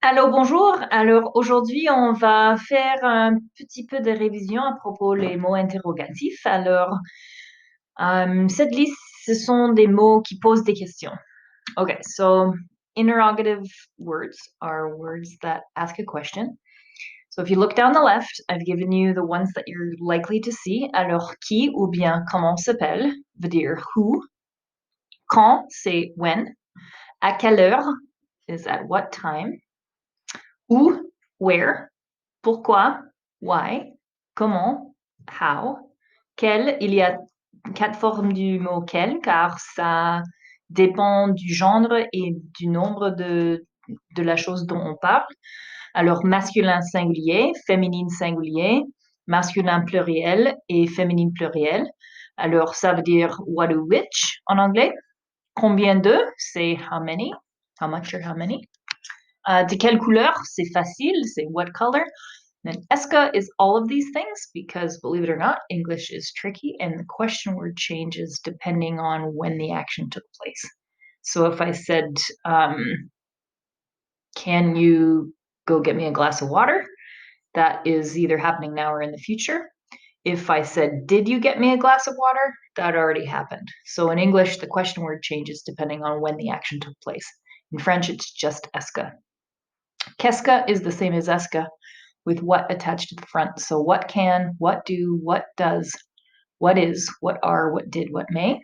Allô, bonjour. Alors aujourd'hui, on va faire un petit peu de révision à propos des mots interrogatifs. Alors, cette liste, ce sont des mots qui posent des questions. Okay, so interrogative words are words that ask a question. So if you look down the left, I've given you the ones that you're likely to see. Alors, qui ou bien comment s'appelle veut dire who. Quand, c'est when. À quelle heure is at what time. Où, where. Pourquoi, why. Comment, how. Quel, il y a quatre formes du mot quel, car ça dépend du genre et du nombre de la chose dont on parle. Alors, masculin singulier, féminine singulier, masculin pluriel et féminine pluriel. Alors, ça veut dire what ou which en anglais. Combien de, c'est how many, how much or how many. De quelle couleur, c'est facile, c'est what color. And ESCA is all of these things because, believe it or not, English is tricky and the question word changes depending on when the action took place. So if I said, can you go get me a glass of water? That is either happening now or in the future. If I said, did you get me a glass of water? That already happened. So in English, the question word changes depending on when the action took place. In French, it's just ESCA. Qu'est-ce is the same as ESCA with what attached to the front. So what can, what do, what does, what is, what are, what did, what may.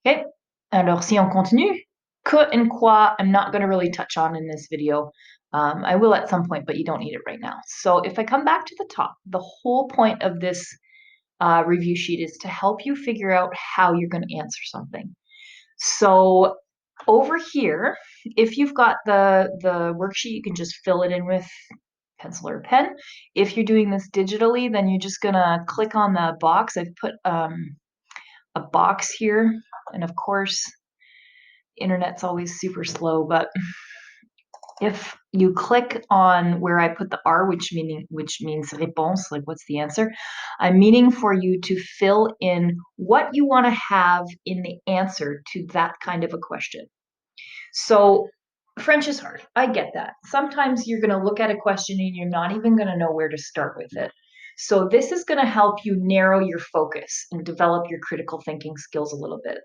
Okay, alors si on continue, que and quoi I'm not going to really touch on in this video. I will at some point, but you don't need it right now. So if I come back to the top, the whole point of this review sheet is to help you figure out how you're going to answer something. So over here, if you've got the worksheet, you can just fill it in with pencil or pen. If you're doing this digitally, then you're just gonna click on the box. I've put a box here, and of course, internet's always super slow, but if you click on where I put the R, which means réponse, like what's the answer, I'm meaning for you to fill in what you want to have in the answer to that kind of a question. So French is hard. I get that. Sometimes you're going to look at a question and you're not even going to know where to start with it. So this is going to help you narrow your focus and develop your critical thinking skills a little bit.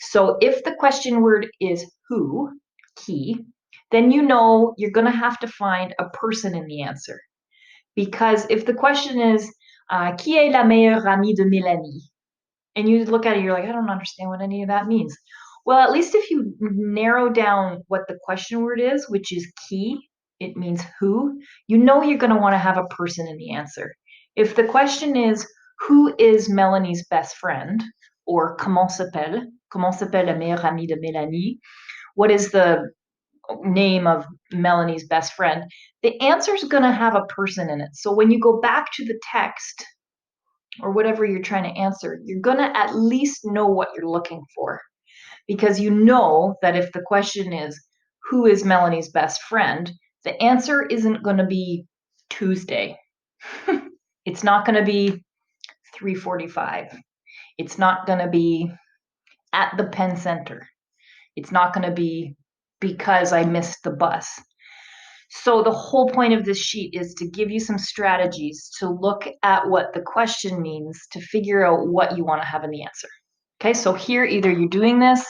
So if the question word is who, qui, then you know you're going to have to find a person in the answer. Because if the question is, qui est la meilleure amie de Mélanie? And you look at it, you're like, I don't understand what any of that means. Well, at least if you narrow down what the question word is, which is qui, it means who, you know you're going to want to have a person in the answer. If the question is, who is Melanie's best friend? Or comment s'appelle la meilleure amie de Mélanie? What is the name of Melanie's best friend? The answer is going to have a person in it. So when you go back to the text, or whatever you're trying to answer, you're going to at least know what you're looking for. Because you know that if the question is, who is Melanie's best friend? The answer isn't going to be Tuesday. It's not going to be 3:45. It's not going to be at the Penn Center. It's not going to be because I missed the bus. So the whole point of this sheet is to give you some strategies to look at what the question means to figure out what you want to have in the answer. Okay, so here either you're doing this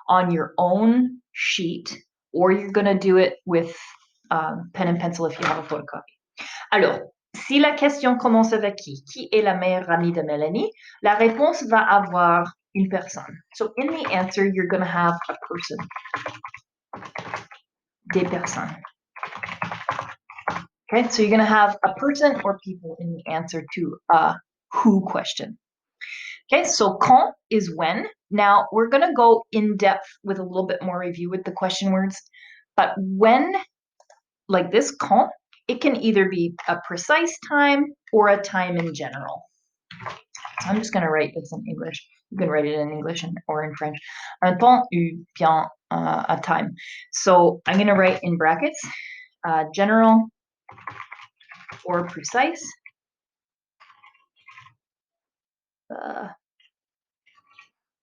on your own sheet or you're going to do it with pen and pencil if you have a photocopy. Alors, si la question commence avec qui est la meilleure amie de Mélanie, la réponse va avoir une personne. So in the answer, you're going to have a person, des personnes. Okay, so you're going to have a person or people in the answer to a who question. Okay, so quand is when. Now we're going to go in depth with a little bit more review with the question words. But when, like this, quand, it can either be a precise time or a time in general. So I'm just going to write this in English. You can write it in English or in French. Un temps ou bien a time. So I'm going to write in brackets general or precise.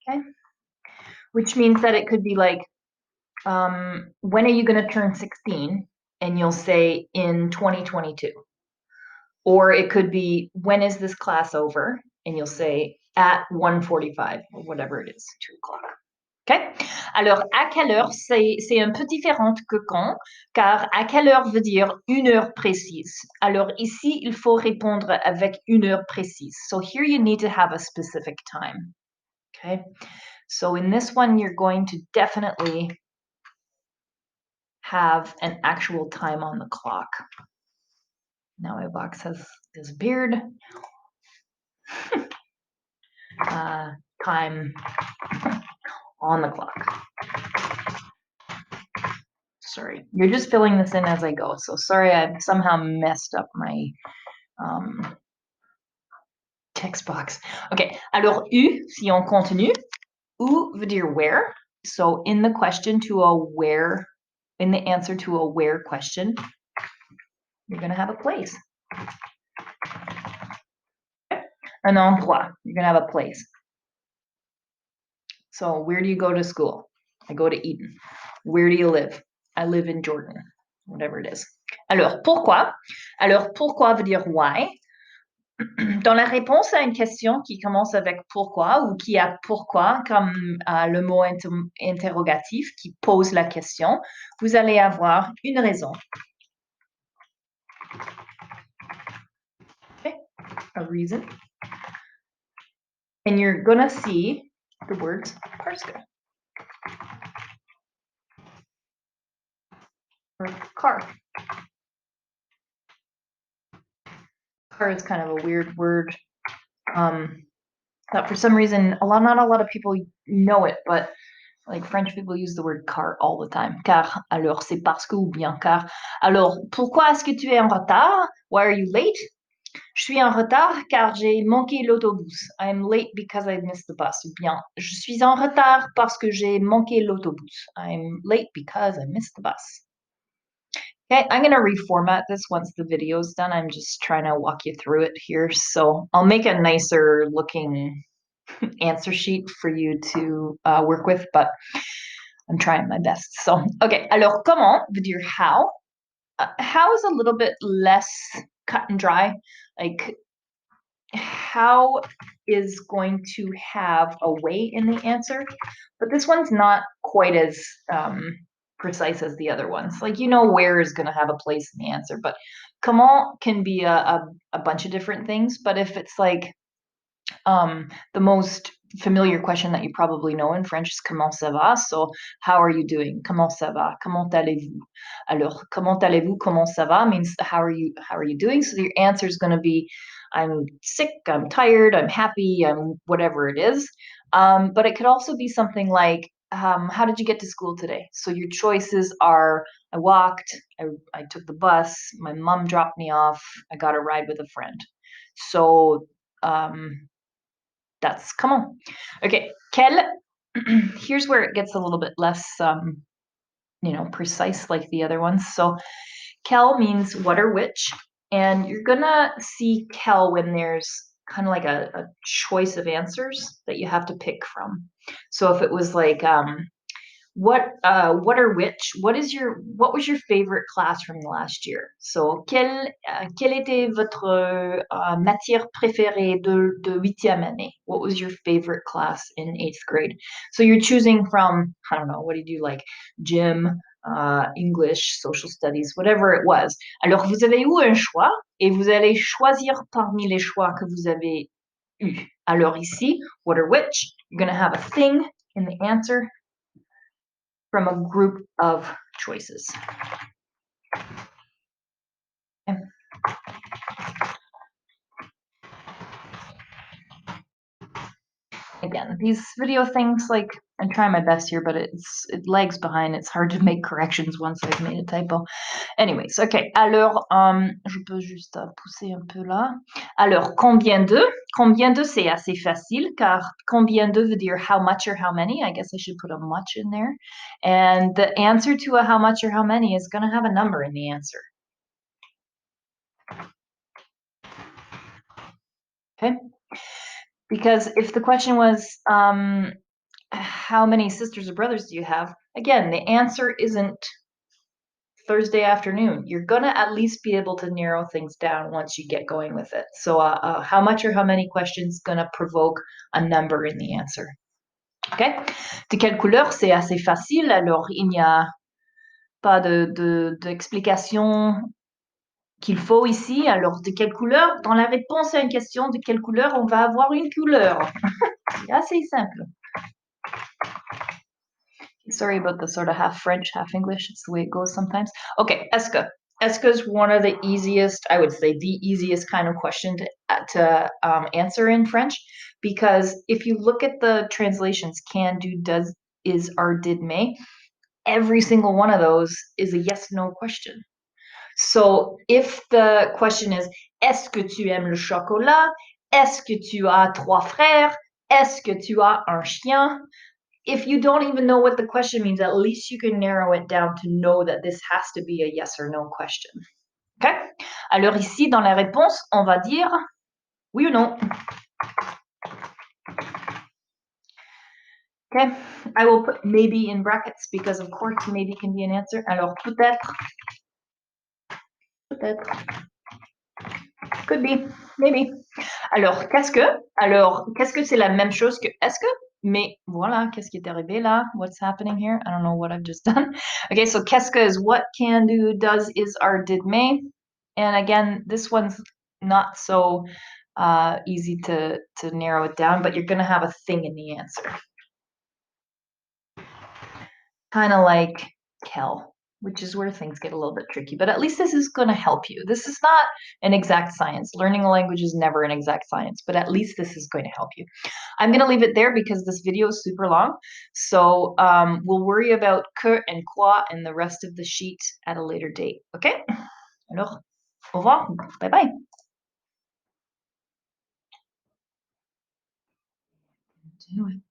Okay, which means that it could be like, when are you going to turn 16? and you'll say in 2022. Or it could be, when is this class over? And you'll say at 1:45 or whatever it is, 2 o'clock. OK? Alors, à quelle heure, c'est un peu différent que quand, car à quelle heure veut dire une heure précise. Alors ici, il faut répondre avec une heure précise. So here you need to have a specific time. OK? So in this one, you're going to definitely have an actual time on the clock. Now my box has disappeared. Time on the clock. Sorry, you're just filling this in as I go. So sorry, I've somehow messed up my text box. Okay, alors U, si on continue, où veut dire where. So in the question to a where, in the answer to a where question, you're going to have a place. Un endroit, you're going to have a place. So where do you go to school? I go to Eton. Where do you live? I live in Jordan, whatever it is. Alors, pourquoi? Alors, pourquoi veut dire why. Dans la réponse à une question qui commence avec pourquoi ou qui a pourquoi comme le mot interrogatif qui pose la question, vous allez avoir une raison. Okay, a reason. And you're gonna see the words parce que. Or car. Car is kind of a weird word. That for some reason, not a lot of people know it, but like French people use the word car all the time. Car, alors c'est parce que ou bien car. Alors, pourquoi est-ce que tu es en retard? Why are you late? Je suis en retard car j'ai manqué l'autobus. I'm late because I missed the bus. Ou bien, je suis en retard parce que j'ai manqué l'autobus. I'm late because I missed the bus. Okay, I'm going to reformat this once the video's done. I'm just trying to walk you through it here. So I'll make a nicer looking answer sheet for you to work with, but I'm trying my best. So, okay, alors comment veut dire how. How is a little bit less cut and dry. Like, how is going to have a weight in the answer, but this one's not quite as precise as the other ones. Like, you know, where is going to have a place in the answer, but comment can be a bunch of different things. But if it's like the most familiar question that you probably know in French is comment ça va? So how are you doing? Comment ça va? Comment allez-vous? Alors, comment allez-vous? Comment ça va means how are you doing? So your answer is going to be I'm sick, I'm tired, I'm happy, I'm whatever it is. But it could also be something like how did you get to school today? So your choices are I walked, I took the bus, my mom dropped me off, I got a ride with a friend. So that's comment. Okay, quel. Here's where it gets a little bit less, precise like the other ones. So quel means what or which, and you're gonna see quel when there's kind of like a choice of answers that you have to pick from. So if it was like what or which, what was your favorite class from last year? So quelle était votre matière préférée de 8e année? What was your favorite class in 8th grade? So you're choosing from, I don't know, what did you like? Gym, English, social studies, whatever it was. Alors vous avez eu un choix et vous allez choisir parmi les choix que vous avez eu. Alors ici, what or which, you're going to have a thing in the answer from a group of choices. Okay. Again, these video things, like, I'm trying my best here, but it lags behind. It's hard to make corrections once I've made a typo. Anyways, okay. Alors, je peux juste pousser un peu là. Alors, combien de? Combien de, c'est assez facile, car combien de veut dire how much or how many. I guess I should put a much in there. And the answer to a how much or how many is going to have a number in the answer. Okay. Because if the question was, how many sisters or brothers do you have? Again, the answer isn't Thursday afternoon. You're gonna at least be able to narrow things down once you get going with it. So how much or how many questions gonna provoke a number in the answer. Okay? De quelle couleur? C'est assez facile. Alors, il n'y a pas d'explication qu'il faut ici. Alors, de quelle couleur? Dans la réponse à une question, de quelle couleur? On va avoir une couleur. C'est assez simple. Sorry about the sort of half French, half English. It's the way it goes sometimes. Okay, est-ce que? Est-ce que is one of the easiest, I would say the easiest kind of question to answer in French, because if you look at the translations, can, do, does, is, are, did, may, every single one of those is a yes, no question. So if the question is, est-ce que tu aimes le chocolat? Est-ce que tu as trois frères? Est-ce que tu as un chien? If you don't even know what the question means, at least you can narrow it down to know that this has to be a yes or no question. OK? Alors ici, dans la réponse, on va dire oui ou non. Okay, I will put maybe in brackets because of course maybe can be an answer. Alors peut-être, peut-être, could be, maybe. Alors qu'est-ce que? Alors qu'est-ce que c'est la même chose que est-ce que? Mais voilà, qu'est-ce qui est arrivé là? What's happening here? I don't know what I've just done. Okay, so qu'est-ce que is what, can, do, does, is, are, did, may. And again, this one's not so easy to narrow it down, but you're going to have a thing in the answer. Kind of like Kel, which is where things get a little bit tricky, but at least this is going to help you. This is not an exact science. Learning a language is never an exact science, but at least this is going to help you. I'm going to leave it there because this video is super long. So we'll worry about que and quoi and the rest of the sheet at a later date. Okay? Alors, au revoir. Bye-bye. Do it.